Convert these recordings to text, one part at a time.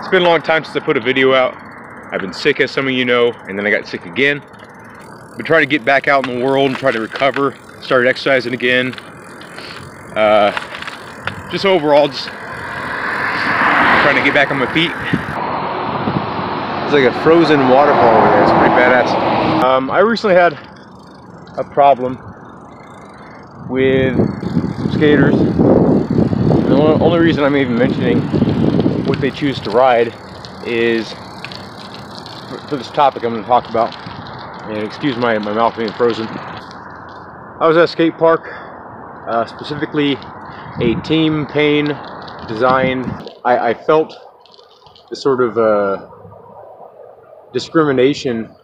It's been a long time since I put a video out. I've been sick, as some of you know, and then I got sick again. Been trying to get back out in the world and try to recover. Started exercising again. Just overall, just trying to get back on my feet. It's like a frozen waterfall over there. It's pretty badass. I recently had a problem with skaters. The only reason I'm even mentioning what they choose to ride is for this topic I'm going to talk about. And excuse my mouth being frozen. I was at a skate park, specifically a Team Pain design. I felt the sort of discrimination,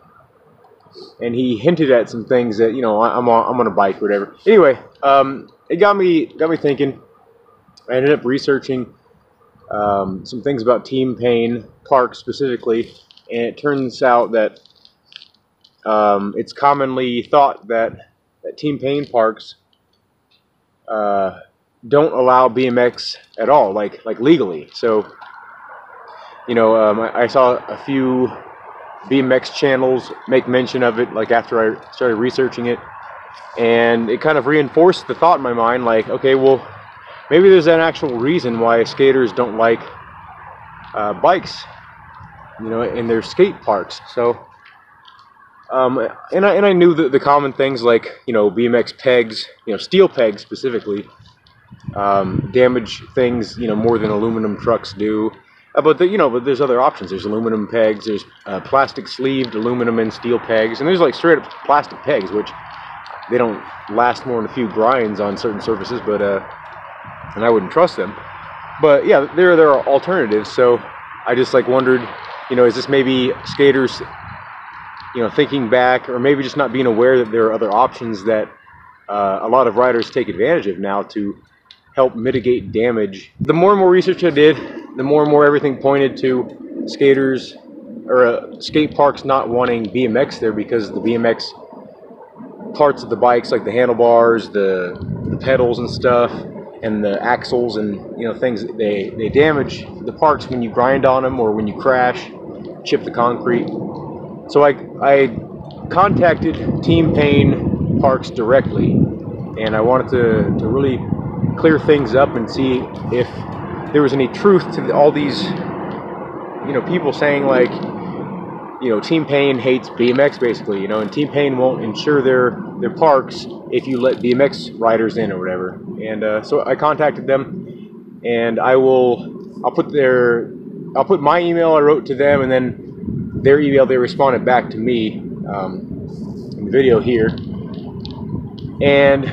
and he hinted at some things that, you know, I'm on a bike or whatever. Anyway, it got me thinking. I ended up researching some things about Team Pain Parks specifically, and it turns out that it's commonly thought that Team Pain Parks don't allow BMX at all, like legally. So, you know, I saw a few BMX channels make mention of it, like after I started researching it, and it kind of reinforced the thought in my mind, like, okay, well, maybe there's an actual reason why skaters don't like bikes, you know, in their skate parks. So, and I knew the common things, like, you know, BMX pegs, you know, steel pegs specifically, damage things, you know, more than aluminum trucks do. But there's other options. There's aluminum pegs. There's plastic sleeved aluminum and steel pegs, and there's like straight up plastic pegs, which they don't last more than a few grinds on certain surfaces, but and I wouldn't trust them. But yeah, there are alternatives. So I just like wondered, you know, is this maybe skaters, you know, thinking back, or maybe just not being aware that there are other options that a lot of riders take advantage of now to help mitigate damage. The more and more research I did, the more and more everything pointed to skaters or skate parks not wanting BMX there, because the BMX parts of the bikes, like the handlebars, the pedals and stuff, and the axles and, you know, things, they damage the parks when you grind on them or when you crash, chip the concrete. So I contacted Team Pain Parks directly, and I wanted to really clear things up and see if there was any truth to all these, you know, people saying, like, you know, Team Pain hates BMX basically, you know, and Team Pain won't insure their parks if you let BMX riders in or whatever. And so I contacted them, and I'll put my email I wrote to them, and then their email they responded back to me in the video here. And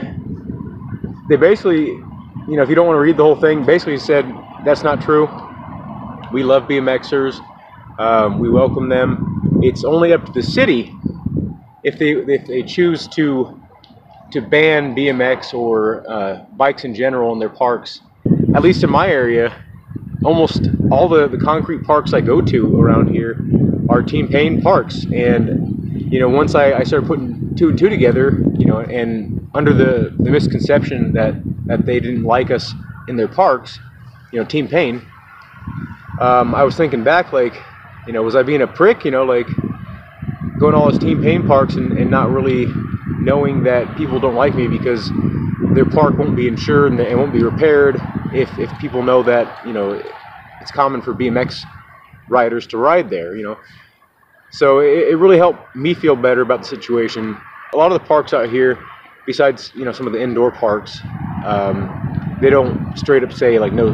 they basically, you know, if you don't want to read the whole thing, basically said that's not true. We love BMXers. We welcome them. It's only up to the city if they choose to ban BMX or bikes in general in their parks. At least in my area, almost all the concrete parks I go to around here are Team Pain parks. And, you know, once I started putting two and two together, you know, and under the misconception that they didn't like us in their parks, you know, Team Pain, I was thinking back, like, you know, was I being a prick, you know, like going to all those Team Pain parks and not really knowing that people don't like me because their park won't be insured and it won't be repaired if people know that, you know, it's common for BMX riders to ride there, you know. So it really helped me feel better about the situation. A lot of the parks out here, besides, you know, some of the indoor parks, they don't straight up say, like, no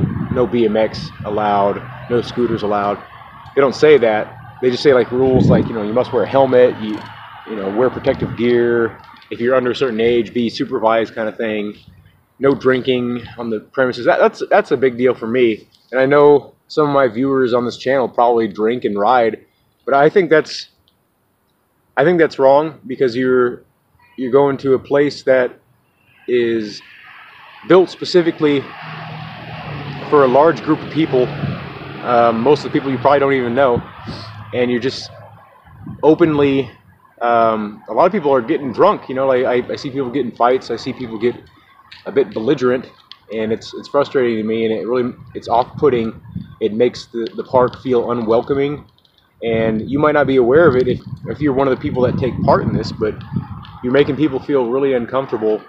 BMX allowed, no scooters allowed. They don't say that. They just say, like, rules like, you know, you must wear a helmet, you know, wear protective gear. If you're under a certain age, be supervised, kind of thing. No drinking on the premises. That's a big deal for me. And I know some of my viewers on this channel probably drink and ride, but I think that's wrong, because you're going to a place that is built specifically for a large group of people. Most of the people you probably don't even know, and you're just openly, a lot of people are getting drunk, you know, like I see people get in fights, I see people get a bit belligerent, and it's frustrating to me, and it's off-putting. It makes the park feel unwelcoming, and you might not be aware of it if you're one of the people that take part in this, but you're making people feel really uncomfortable.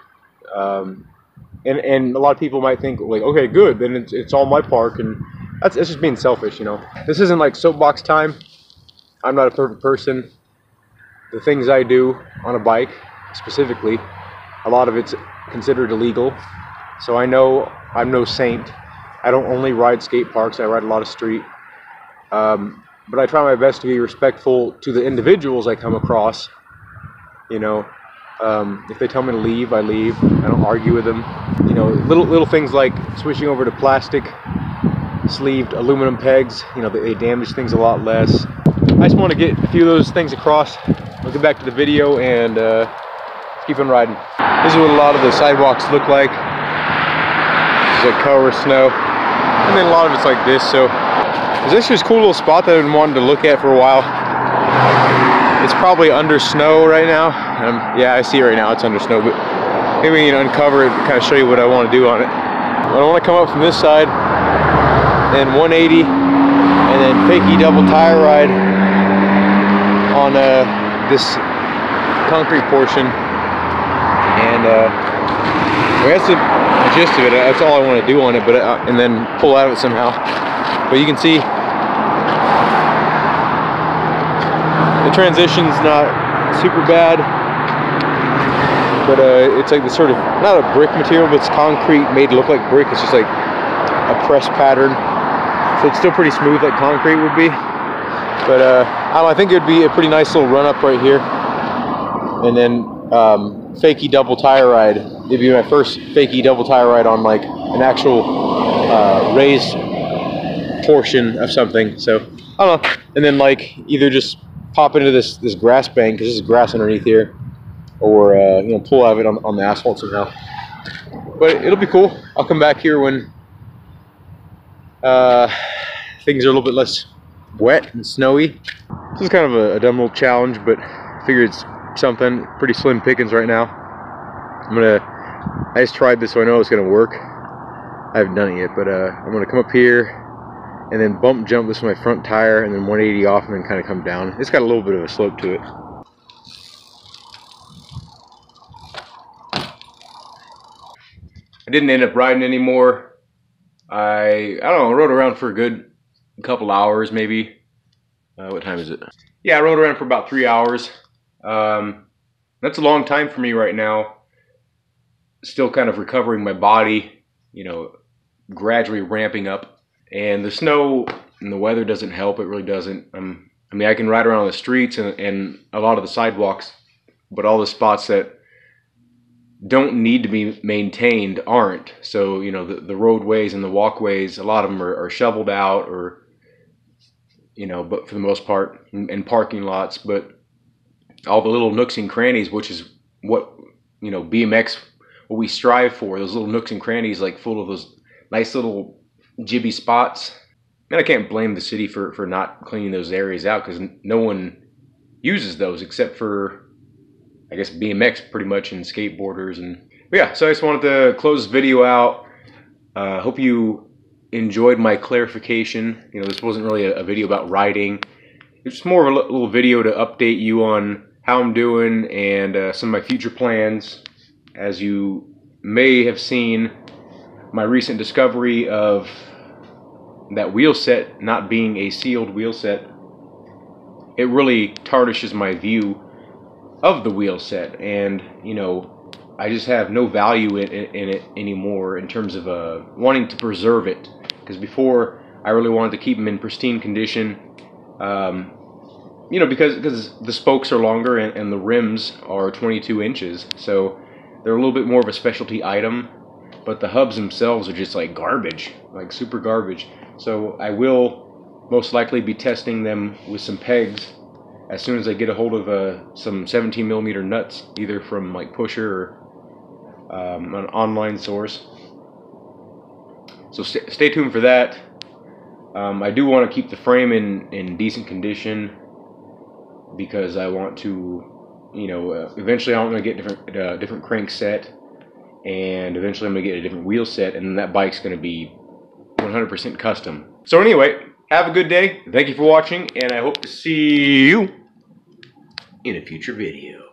And a lot of people might think, like, okay, good, then it's all my park, and that's just being selfish, you know. This isn't like soapbox time. I'm not a perfect person. The things I do on a bike, specifically, a lot of it's considered illegal. So I know I'm no saint. I don't only ride skate parks. I ride a lot of street. But I try my best to be respectful to the individuals I come across. You know, if they tell me to leave, I leave. I don't argue with them. You know, little things like switching over to plastic sleeved aluminum pegs. You know, they damage things a lot less. I just want to get a few of those things across. I'll get back to the video and keep on riding. This is what a lot of the sidewalks look like. There's like cover snow, and then a lot of it's like this. So there's actually this cool little spot that I've been wanting to look at for a while. It's probably under snow right now. Yeah, I see it right now. It's under snow, but maybe we can uncover it and kind of show you what I want to do on it. I want to come up from this side, then 180, and then fakie double tire ride on this concrete portion, and that's the gist of it. That's all I want to do on it, but and then pull out of it somehow. But you can see the transition's not super bad, but it's like the sort of, not a brick material, but it's concrete made to look like brick. It's just like a press pattern, so it's still pretty smooth like concrete would be. But I think it would be a pretty nice little run up right here, and then fakie double tire ride. It'd be my first fakie double tire ride on like an actual raised portion of something. So I don't know, and then like either just pop into this grass bank, because there's grass underneath here, or you know, pull out of it on the asphalt somehow. But it'll be cool. I'll come back here when things are a little bit less wet and snowy. This is kind of a dumb little challenge, but I figured it's something. Pretty slim pickings right now. I just tried this, so I know it's gonna work. I haven't done it yet, but I'm gonna come up here and then bump jump this with my front tire, and then 180 off, and then kind of come down. It's got a little bit of a slope to it. I didn't end up riding anymore. I don't know, I rode around for a good couple hours maybe. What time is it? Yeah, I rode around for about 3 hours. That's a long time for me right now. Still kind of recovering my body, you know, gradually ramping up. And the snow and the weather doesn't help. It really doesn't. I mean, I can ride around the streets and a lot of the sidewalks, but all the spots that don't need to be maintained aren't. So, you know, the roadways and the walkways, a lot of them are shoveled out, or, you know, but for the most part, in parking lots. But all the little nooks and crannies, which is what, you know, BMX, what we strive for, those little nooks and crannies, like full of those nice little jibby spots. And I can't blame the city for not cleaning those areas out, because no one uses those except for, I guess, BMX pretty much, and skateboarders. But yeah, so I just wanted to close this video out. Hope you enjoyed my clarification. You know, this wasn't really a video about riding. It's just more of a little video to update you on how I'm doing and some of my future plans. As you may have seen, my recent discovery of that wheel set not being a sealed wheel set, it really tarnishes my view of the wheel set, and you know, I just have no value in it anymore in terms of wanting to preserve it, because before I really wanted to keep them in pristine condition, you know, because the spokes are longer and the rims are 22 inches, so they're a little bit more of a specialty item. But the hubs themselves are just like garbage, like super garbage. So I will most likely be testing them with some pegs as soon as I get a hold of some 17mm nuts, either from like Pusher or an online source. So stay tuned for that. I do want to keep the frame in decent condition, because I want to, you know, eventually I'm going to get different crank set. and eventually I'm going to get a different wheel set, and then that bike's going to be 100% custom. So anyway, have a good day. Thank you for watching, and I hope to see you in a future video.